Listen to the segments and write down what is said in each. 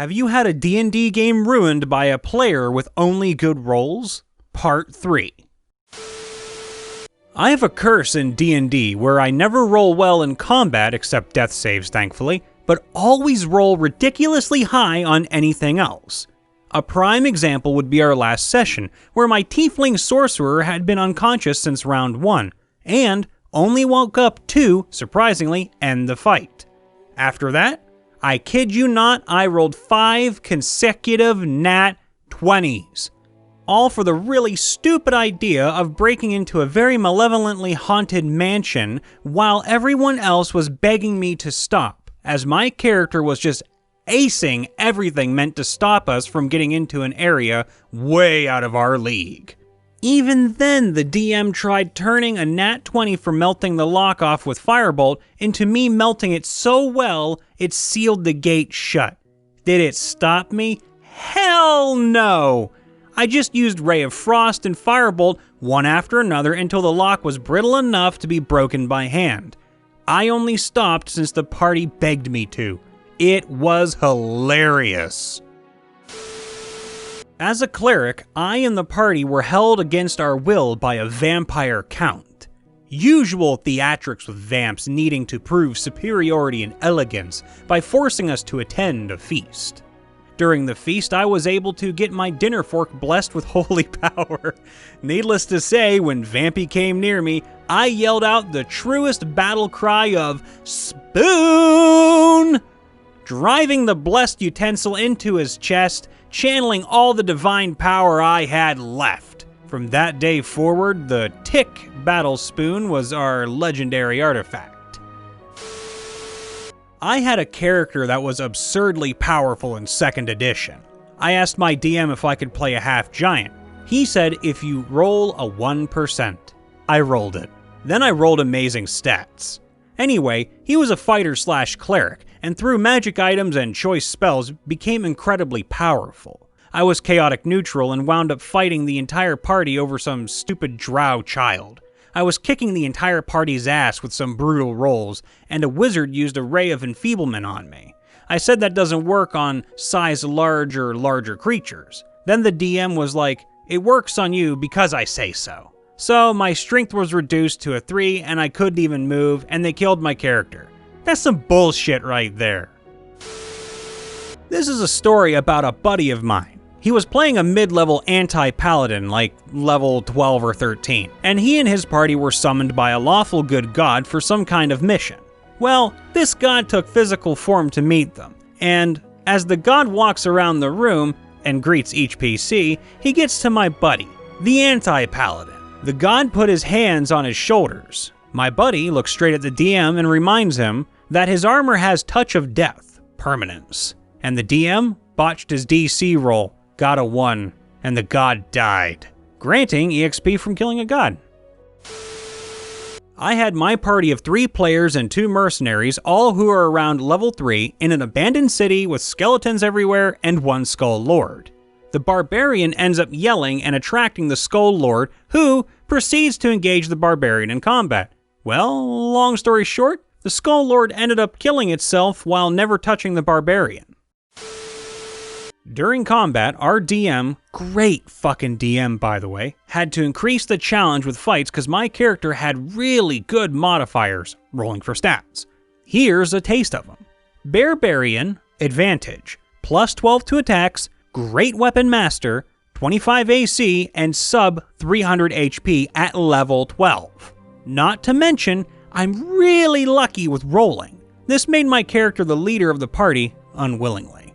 Have you had a D&D game ruined by a player with only good rolls? Part 3. I have a curse in D&D where I never roll well in combat except death saves, thankfully, but always roll ridiculously high on anything else. A prime example would be our last session, where my tiefling sorcerer had been unconscious since round 1, and only woke up to, surprisingly, end the fight. After that, I kid you not, I rolled 5 consecutive nat 20s. All for the really stupid idea of breaking into a very malevolently haunted mansion while everyone else was begging me to stop, as my character was just acing everything meant to stop us from getting into an area way out of our league. Even then, the DM tried turning a nat 20 for melting the lock off with Firebolt into me melting it so well, it sealed the gate shut. Did it stop me? Hell no! I just used Ray of Frost and Firebolt one after another until the lock was brittle enough to be broken by hand. I only stopped since the party begged me to. It was hilarious. As a cleric, I and the party were held against our will by a vampire count. Usual theatrics with vamps needing to prove superiority and elegance by forcing us to attend a feast. During the feast, I was able to get my dinner fork blessed with holy power. Needless to say, when Vampy came near me, I yelled out the truest battle cry of "Spoon!" driving the blessed utensil into his chest, channeling all the divine power I had left. From that day forward, the Tick Battle Spoon was our legendary artifact. I had a character that was absurdly powerful in 2nd edition. I asked my DM if I could play a half-giant. He said if you roll a 1%. I rolled it. Then I rolled amazing stats. Anyway, he was a fighter/cleric, and through magic items and choice spells, became incredibly powerful. I was chaotic neutral and wound up fighting the entire party over some stupid drow child. I was kicking the entire party's ass with some brutal rolls, and a wizard used a ray of enfeeblement on me. I said that doesn't work on size larger creatures. Then the DM was like, it works on you because I say so. So my strength was reduced to a 3 and I couldn't even move, and they killed my character. That's some bullshit right there. This is a story about a buddy of mine. He was playing a mid-level anti-paladin, like level 12 or 13, and he and his party were summoned by a lawful good god for some kind of mission. Well, this god took physical form to meet them, and as the god walks around the room and greets each PC, he gets to my buddy, the anti-paladin. The god put his hands on his shoulders. My buddy looks straight at the DM and reminds him that his armor has Touch of Death, permanence, and the DM botched his DC roll, got a 1, and the god died, granting EXP from killing a god. I had my party of 3 players and 2 mercenaries, all who are around level 3, in an abandoned city with skeletons everywhere and 1 Skull Lord. The barbarian ends up yelling and attracting the Skull Lord, who proceeds to engage the barbarian in combat. Well, long story short, the Skull Lord ended up killing itself while never touching the barbarian. During combat, our DM, great fucking DM by the way, had to increase the challenge with fights because my character had really good modifiers, rolling for stats. Here's a taste of them. Barbarian, advantage, plus 12 to attacks, Great Weapon Master, 25 AC, and sub 300 HP at level 12. Not to mention, I'm really lucky with rolling. This made my character the leader of the party, unwillingly.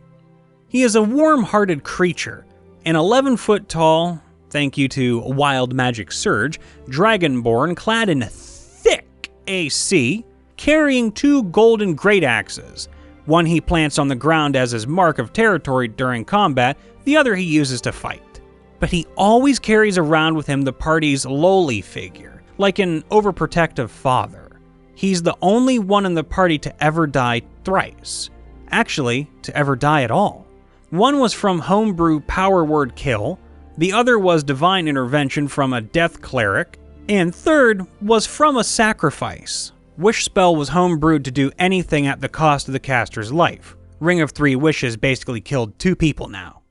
He is a warm-hearted creature, an 11-foot tall, thank you to Wild Magic Surge, dragonborn clad in thick AC, carrying 2 golden great axes. One he plants on the ground as his mark of territory during combat, the other he uses to fight. But he always carries around with him the party's lowly figure, like an overprotective father. He's the only one in the party to ever die thrice. Actually, to ever die at all. One was from homebrew power word kill, the other was divine intervention from a death cleric, and third was from a sacrifice. Wish spell was homebrewed to do anything at the cost of the caster's life. Ring of Three Wishes basically killed 2 people now.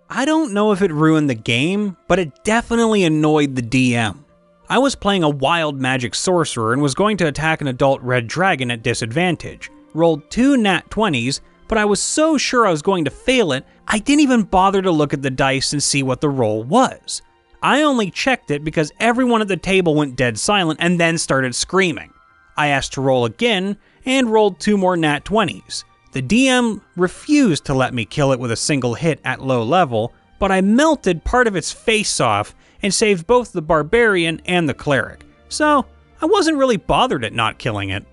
I don't know if it ruined the game, but it definitely annoyed the DM. I was playing a wild magic sorcerer and was going to attack an adult red dragon at disadvantage. Rolled 2 nat 20s, but I was so sure I was going to fail it, I didn't even bother to look at the dice and see what the roll was. I only checked it because everyone at the table went dead silent and then started screaming. I asked to roll again and rolled 2 more nat 20s. The DM refused to let me kill it with a single hit at low level, but I melted part of its face off and saved both the barbarian and the cleric, so I wasn't really bothered at not killing it.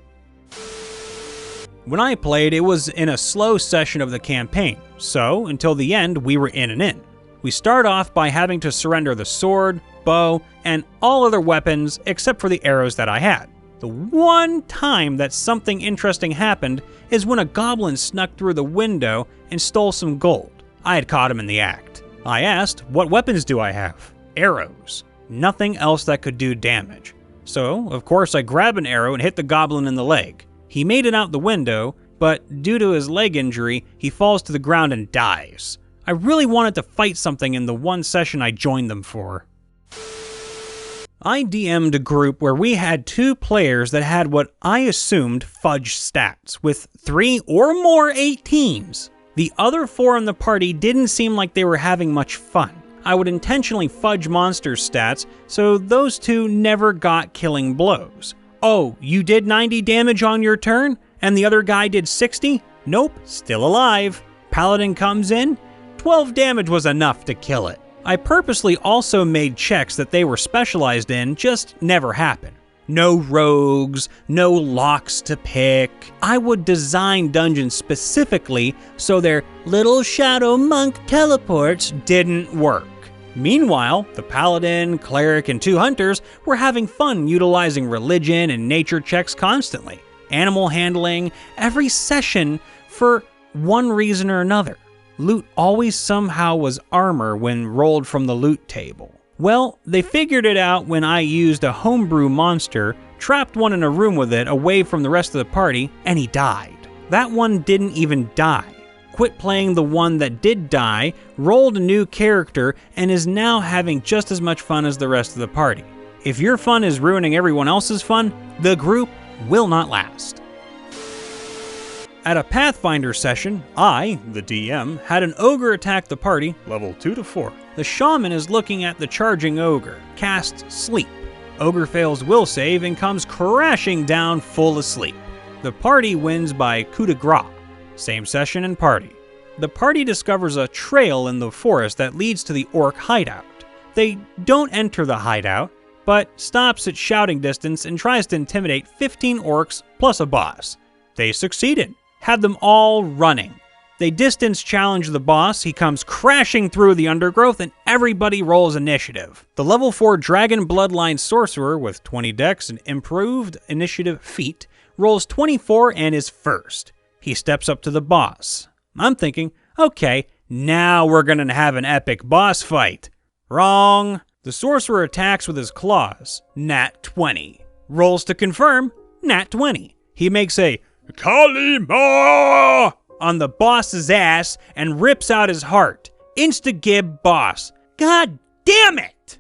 When I played, it was in a slow session of the campaign, so until the end we were in and in. We start off by having to surrender the sword, bow, and all other weapons except for the arrows that I had. The one time that something interesting happened is when a goblin snuck through the window and stole some gold. I had caught him in the act. I asked, "What weapons do I have?" "Arrows." Nothing else that could do damage. So, of course, I grab an arrow and hit the goblin in the leg. He made it out the window, but due to his leg injury, he falls to the ground and dies. I really wanted to fight something in the one session I joined them for. I DM'd a group where we had 2 players that had what I assumed fudge stats, with 3 or more 18s. The other 4 in the party didn't seem like they were having much fun. I would intentionally fudge monsters' stats, so those 2 never got killing blows. "Oh, you did 90 damage on your turn, and the other guy did 60? Nope, still alive." Paladin comes in, 12 damage was enough to kill it. I purposely also made checks that they were specialized in just never happen. No rogues, no locks to pick. I would design dungeons specifically so their little shadow monk teleports didn't work. Meanwhile, the paladin, cleric, and 2 hunters were having fun utilizing religion and nature checks constantly. Animal handling, every session for one reason or another. Loot always somehow was armor when rolled from the loot table. Well, they figured it out when I used a homebrew monster, trapped one in a room with it away from the rest of the party, and he died. That one didn't even die. Quit playing the one that did die, rolled a new character, and is now having just as much fun as the rest of the party. If your fun is ruining everyone else's fun, the group will not last. At a Pathfinder session, I, the DM, had an ogre attack the party, level 2 to 4. The shaman is looking at the charging ogre, casts Sleep. Ogre fails will save and comes crashing down full asleep. The party wins by coup de grace. Same session and party. The party discovers a trail in the forest that leads to the orc hideout. They don't enter the hideout, but stops at shouting distance and tries to intimidate 15 orcs plus a boss. They succeeded. Had them all running. They distance challenge the boss, he comes crashing through the undergrowth, and everybody rolls initiative. The level 4 Dragon Bloodline Sorcerer with 20 dex and improved initiative feat rolls 24 and is first. He steps up to the boss. I'm thinking, okay, now we're gonna have an epic boss fight. Wrong. The sorcerer attacks with his claws. Nat 20. Rolls to confirm. Nat 20. He makes a Kalima on the boss's ass and rips out his heart. Insta-gib boss. God damn it!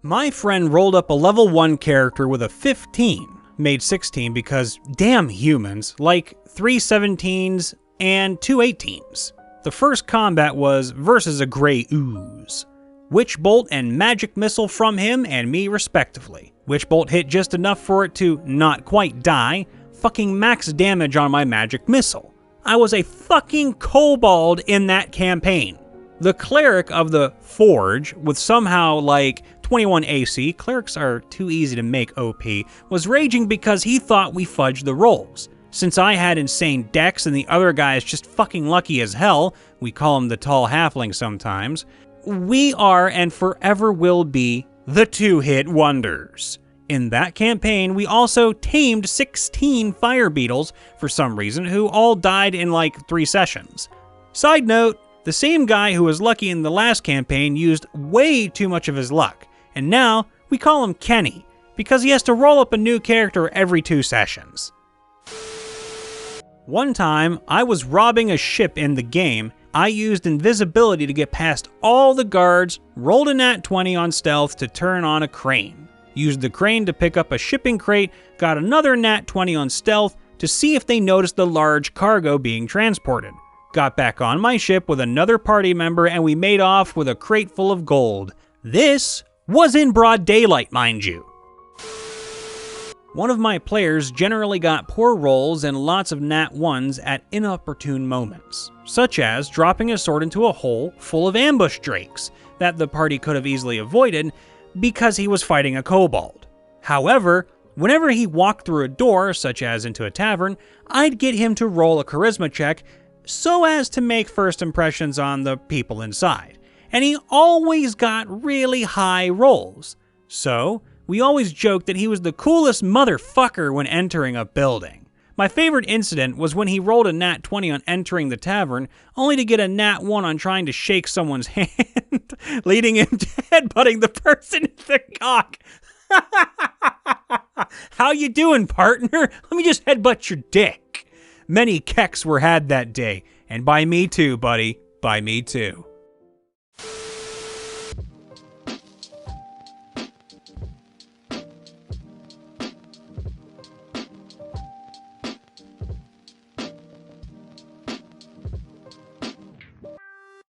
My friend rolled up a level 1 character with a 15, made 16 because damn humans, like 3 17s and 2 18s. The first combat was versus a gray ooze. Witch Bolt and Magic Missile from him and me respectively. Witch Bolt hit just enough for it to not quite die, fucking max damage on my Magic Missile. I was a fucking kobold in that campaign. The cleric of the Forge, with somehow like 21 AC, clerics are too easy to make OP, was raging because he thought we fudged the rolls. Since I had insane dex and the other guy is just fucking lucky as hell, we call him the tall halfling sometimes, we are and forever will be the 2-hit wonders. In that campaign, we also tamed 16 fire beetles for some reason who all died in like 3 sessions. Side note, the same guy who was lucky in the last campaign used way too much of his luck, and now we call him Kenny because he has to roll up a new character every 2 sessions. One time, I was robbing a ship in the game. I used invisibility to get past all the guards, rolled a nat 20 on stealth to turn on a crane. Used the crane to pick up a shipping crate, got another nat 20 on stealth to see if they noticed the large cargo being transported. Got back on my ship with another party member and we made off with a crate full of gold. This was in broad daylight, mind you. One of my players generally got poor rolls and lots of nat 1s at inopportune moments, such as dropping a sword into a hole full of ambush drakes that the party could have easily avoided because he was fighting a kobold. However, whenever he walked through a door, such as into a tavern, I'd get him to roll a charisma check so as to make first impressions on the people inside, and he always got really high rolls. So, we always joked that he was the coolest motherfucker when entering a building. My favorite incident was when he rolled a nat 20 on entering the tavern, only to get a nat 1 on trying to shake someone's hand, leading him to headbutting the person in the cock. How you doing, partner? Let me just headbutt your dick. Many kecks were had that day, and by me too, buddy. By me too.